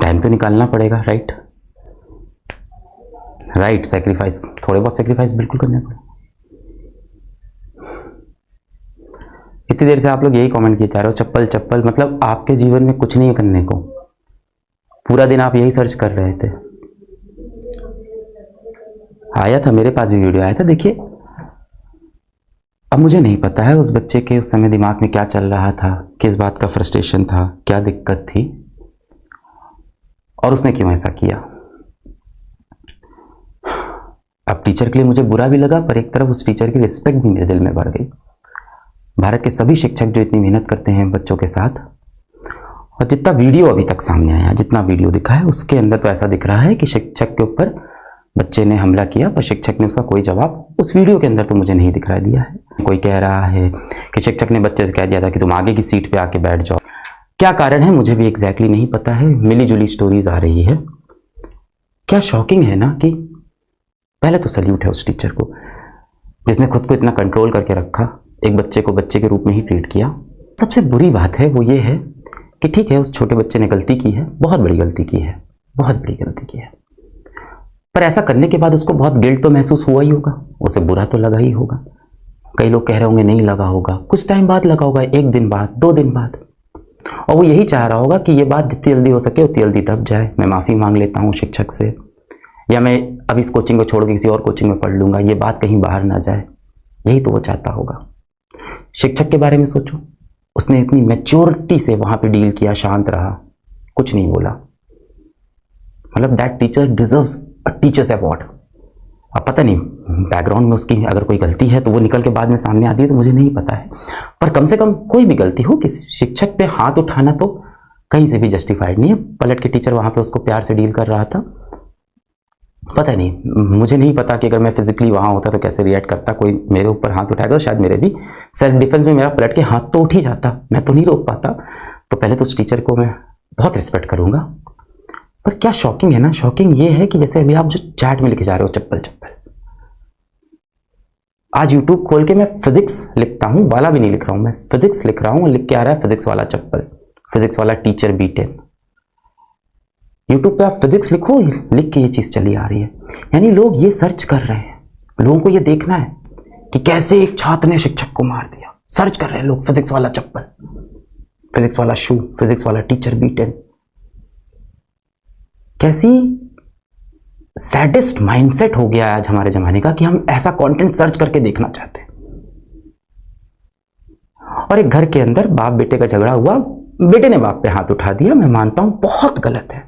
Time तो निकालना पड़ेगा, राइट राइट। सेक्रीफाइस, थोड़े बहुत सेक्रीफाइस बिल्कुल करने पड़े। इतनी देर से आप लोग यही कमेंट किए जा रहे हो, चप्पल चप्पल, मतलब आपके जीवन में कुछ नहीं है करने को, पूरा दिन आप यही सर्च कर रहे थे। आया था मेरे पास भी वीडियो आया था, देखिए। अब मुझे नहीं पता है उस बच्चे के उस समय दिमाग में क्या चल रहा था, किस बात का फ्रस्ट्रेशन था, क्या दिक्कत थी, और उसने क्यों ऐसा किया। अब टीचर के लिए मुझे बुरा भी लगा, पर एक तरफ उस टीचर की रिस्पेक्ट भी मेरे दिल में बढ़ गई। भारत के सभी शिक्षक जो इतनी मेहनत करते हैं बच्चों के साथ, और जितना वीडियो अभी तक सामने आया, जितना वीडियो दिखा है, उसके अंदर तो ऐसा दिख रहा है कि शिक्षक के ऊपर बच्चे ने हमला किया, पर शिक्षक ने उसका कोई जवाब उस वीडियो के अंदर तो मुझे नहीं दिखाई दिया है। कोई कह रहा है कि शिक्षक ने बच्चे से कह दिया था कि तुम आगे की सीट पे आके बैठ जाओ। क्या कारण है मुझे भी एग्जैक्टली नहीं पता है, मिली जुली स्टोरीज आ रही है। क्या शॉकिंग है ना, कि पहले तो सल्यूट है उस टीचर को जिसने खुद को इतना कंट्रोल करके रखा, एक बच्चे को बच्चे के रूप में ही ट्रीट किया। सबसे बुरी बात है वो ये है कि ठीक है, उस छोटे बच्चे ने गलती की है, बहुत बड़ी गलती की है, बहुत बड़ी गलती की है, पर ऐसा करने के बाद उसको बहुत गिल्ट तो महसूस हुआ ही होगा, उसे बुरा तो लगा ही होगा। कई लोग कह रहे होंगे नहीं लगा होगा, कुछ टाइम बाद लगा होगा, 1 दिन बाद, 2 दिन बाद, और वो यही चाह रहा होगा कि ये बात जितनी जल्दी हो सके उतनी जल्दी दब जाए, मैं माफ़ी मांग लेता हूँ शिक्षक से, या मैं अब इस कोचिंग को छोड़ के किसी और कोचिंग में पढ़ लूँगा, ये बात कहीं बाहर ना जाए। यही तो वो चाहता होगा। शिक्षक के बारे में सोचो, उसने इतनी मैच्योरिटी से वहाँ पे डील किया, शांत रहा, कुछ नहीं बोला। मतलब that teacher deserves a teachers award. अब पता नहीं बैकग्राउंड में उसकी अगर कोई गलती है तो वो निकल के बाद में सामने आती है तो मुझे नहीं पता है, पर कम से कम कोई भी गलती हो, किसी शिक्षक पे हाथ उठाना तो कहीं से भी जस्टिफाइड नहीं है। पलट के टीचर वहाँ पे उसको प्यार से डील कर रहा था। पता नहीं, मुझे नहीं पता कि अगर मैं फिजिकली वहाँ होता तो कैसे रिएक्ट करता, कोई मेरे ऊपर हाथ उठाएगा तो शायद मेरे भी सेल्फ डिफेंस में मेरा पलट के हाथ तो उठ ही जाता, मैं तो नहीं रोक पाता। तो पहले तो उस टीचर को मैं बहुत रिस्पेक्ट करूँगा। पर क्या शॉकिंग है ना, शॉकिंग ये है कि जैसे अभी आप जो चैट में लिखे जा रहे हो चप्पल चप्पल, आज यूट्यूब खोल के मैं फिजिक्स लिखता हूँ, वाला भी नहीं लिख रहा हूँ, मैं फिजिक्स लिख रहा हूँ, लिख के आ रहा है फिजिक्स वाला चप्पल, फिजिक्स वाला टीचर B10। यूट्यूब पे आप फिजिक्स लिखो, लिख के ये चीज़ चली आ रही है। यानी लोग ये सर्च कर रहे हैं, लोगों को ये देखना है कि कैसे एक छात्र ने शिक्षक को मार दिया। सर्च कर रहे हैं लोग, फिजिक्स वाला चप्पल, फिजिक्स वाला शू, फिजिक्स वाला टीचर B10। कैसी सैडिस्ट माइंडसेट हो गया आज हमारे जमाने का कि हम ऐसा कंटेंट सर्च करके देखना चाहते हैं। और एक घर के अंदर बाप बेटे का झगड़ा हुआ, बेटे ने बाप पे हाथ उठा दिया, मैं मानता हूं बहुत गलत है,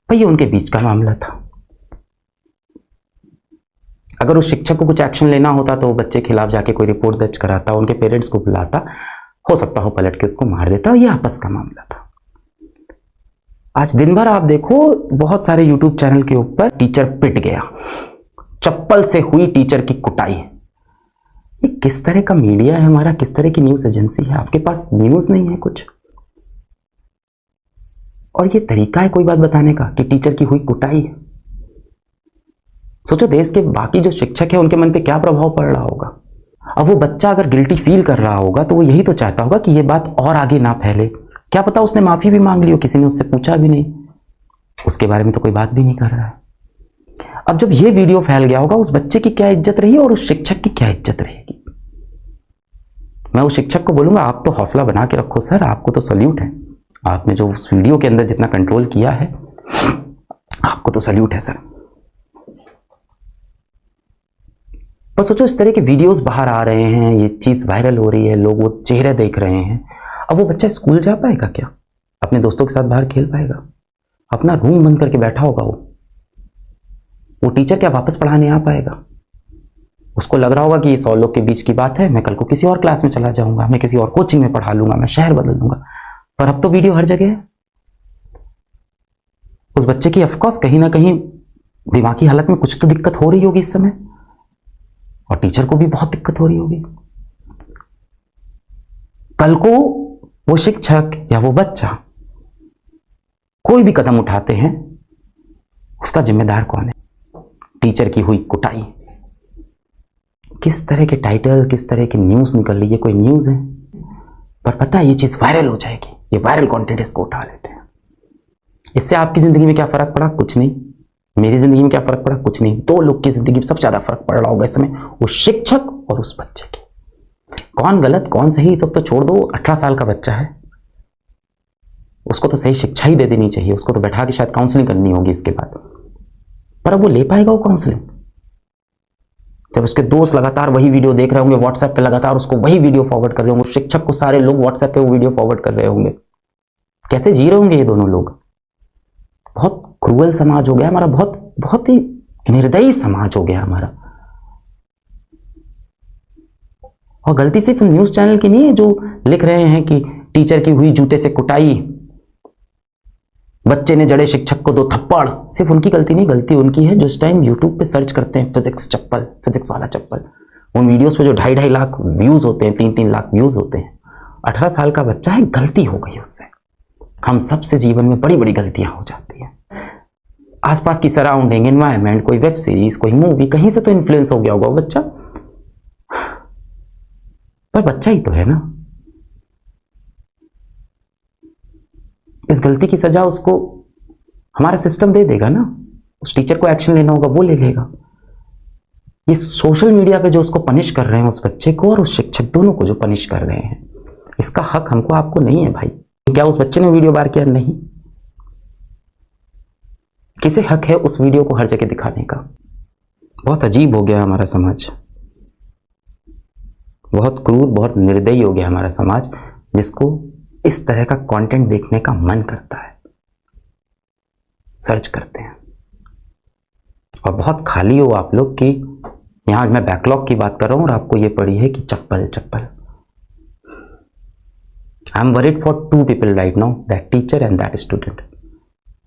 भाई ये उनके बीच का मामला था। अगर उस शिक्षक को कुछ एक्शन लेना होता तो वो बच्चे के खिलाफ जाके कोई रिपोर्ट दर्ज कराता, उनके पेरेंट्स को बुलाता, हो सकता हो पलट के उसको मार देता, ये आपस का मामला था। आज दिन भर आप देखो बहुत सारे यूट्यूब चैनल के ऊपर टीचर पिट गया, चप्पल से हुई टीचर की कुटाई। ये किस तरह का मीडिया है हमारा, किस तरह की न्यूज एजेंसी है? आपके पास न्यूज नहीं है कुछ, और ये तरीका है कोई बात बताने का कि टीचर की हुई कुटाई। सोचो देश के बाकी जो शिक्षक है उनके मन पे क्या प्रभाव पड़ रहा होगा। अब वो बच्चा अगर गिल्टी फील कर रहा होगा तो वो यही तो चाहता होगा कि ये बात और आगे ना फैले। क्या पता उसने माफी भी मांग ली हो, किसी ने उससे पूछा भी नहीं, उसके बारे में तो कोई बात भी नहीं कर रहा है। अब जब ये वीडियो फैल गया होगा, उस बच्चे की क्या इज्जत रही और उस शिक्षक की क्या इज्जत रहेगी। मैं उस शिक्षक को बोलूंगा आप तो हौसला बना के रखो सर, आपको तो सल्यूट है, आपने जो उस वीडियो के अंदर जितना कंट्रोल किया है आपको तो सल्यूट है सर। पर सोचो इस तरह के वीडियोस बाहर आ रहे हैं, ये चीज वायरल हो रही है, लोग वो चेहरे देख रहे हैं। अब वो बच्चा स्कूल जा पाएगा क्या? अपने दोस्तों के साथ बाहर खेल पाएगा? अपना रूम बंद करके बैठा होगा वो टीचर क्या वापस पढ़ाने आ पाएगा? उसको लग रहा होगा कि ये 100 लोग के बीच की बात है, मैं कल को किसी और क्लास में चला जाऊंगा, मैं किसी और कोचिंग में पढ़ा लूंगा, मैं शहर बदल दूंगा। पर अब तो वीडियो हर जगह है। उस बच्चे की ऑफकोर्स कहीं ना कहीं दिमागी हालत में कुछ तो दिक्कत हो रही होगी इस समय, और टीचर को भी बहुत दिक्कत हो रही होगी। कल को वो शिक्षक या वो बच्चा कोई भी कदम उठाते हैं, उसका जिम्मेदार कौन है? टीचर की हुई कुटाई। किस तरह के टाइटल, किस तरह की न्यूज निकल रही है, कोई न्यूज है? पर पता है ये चीज वायरल हो जाएगी, ये वायरल कंटेंट इसको उठा लेते हैं। इससे आपकी ज़िंदगी में क्या फ़र्क पड़ा? कुछ नहीं। मेरी ज़िंदगी में क्या फ़र्क पड़ा? कुछ नहीं। 2 लोग की ज़िंदगी में सबसे ज़्यादा फ़र्क पड़ रहा होगा इस समय, वो शिक्षक और उस बच्चे की। कौन गलत कौन सही तो छोड़ दो, 18 साल का बच्चा है, उसको तो सही शिक्षा ही दे देनी चाहिए। उसको तो बैठा के शायद काउंसलिंग करनी होगी इसके बाद, पर अब वो ले पाएगा वो काउंसलिंग? जब उसके दोस्त लगातार वही वीडियो देख रहे होंगे व्हाट्सएप पे, लगातार उसको वही वीडियो फॉरवर्ड कर रहे होंगे, शिक्षक को सारे लोग व्हाट्सएप पे वो वीडियो फॉरवर्ड कर रहे होंगे, कैसे जी रहे होंगे ये दोनों लोग? बहुत क्रूअल समाज हो गया हमारा, बहुत बहुत ही निर्दयी समाज हो गया हमारा। और गलती सिर्फ न्यूज चैनल की नहीं है जो लिख रहे हैं कि टीचर की हुई जूते से कुटाई, बच्चे ने जड़े शिक्षक को 2 थप्पड़। सिर्फ उनकी गलती नहीं, गलती उनकी है जो इस टाइम यूट्यूब पे सर्च करते हैं फिजिक्स चप्पल, फिजिक्स वाला चप्पल। उन वीडियोस पे जो 2.5 लाख व्यूज होते हैं, 3-3 लाख व्यूज होते हैं। 18 साल का बच्चा है, गलती हो गई उससे। हम सबसे जीवन में बड़ी बड़ी गलतियां हो जाती हैं। आसपास की सराउंडिंग, एनवायरमेंट, कोई वेब सीरीज, कोई मूवी, कहीं से तो इन्फ्लुएंस हो गया होगा वो बच्चा, पर बच्चा ही तो है ना। इस गलती की सजा उसको हमारा सिस्टम दे देगा ना। उस टीचर को एक्शन लेना होगा, वो ले लेगा। ये सोशल मीडिया पे जो उसको पनिश कर रहे हैं उस बच्चे को और उस शिक्षक दोनों को जो पनिश कर रहे हैं, इसका हक हमको आपको नहीं है भाई। क्या उस बच्चे ने वीडियो वायरल किया? नहीं। किसे हक है उस वीडियो को हर जगह दिखाने का? बहुत अजीब हो गया हमारा समाज, बहुत क्रूर, बहुत निर्दयी हो गया हमारा समाज, जिसको इस तरह का कंटेंट देखने का मन करता है, सर्च करते हैं। और बहुत खाली हो आप लोग कि यहां मैं बैकलॉग की बात कर रहा हूं और आपको ये पड़ी है कि चप्पल चप्पल। I am worried for 2 people right now, that teacher and that student.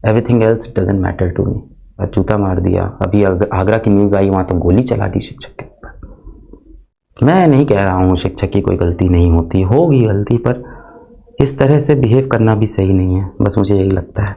Everything else doesn't matter to me. और जूता मार दिया, अभी आगरा की न्यूज आई, वहां तो गोली चला दी शिक्षक के ऊपर। मैं नहीं कह रहा हूं शिक्षक की कोई गलती नहीं होती, होगी गलती, पर इस तरह से बिहेव करना भी सही नहीं है, बस मुझे यही लगता है।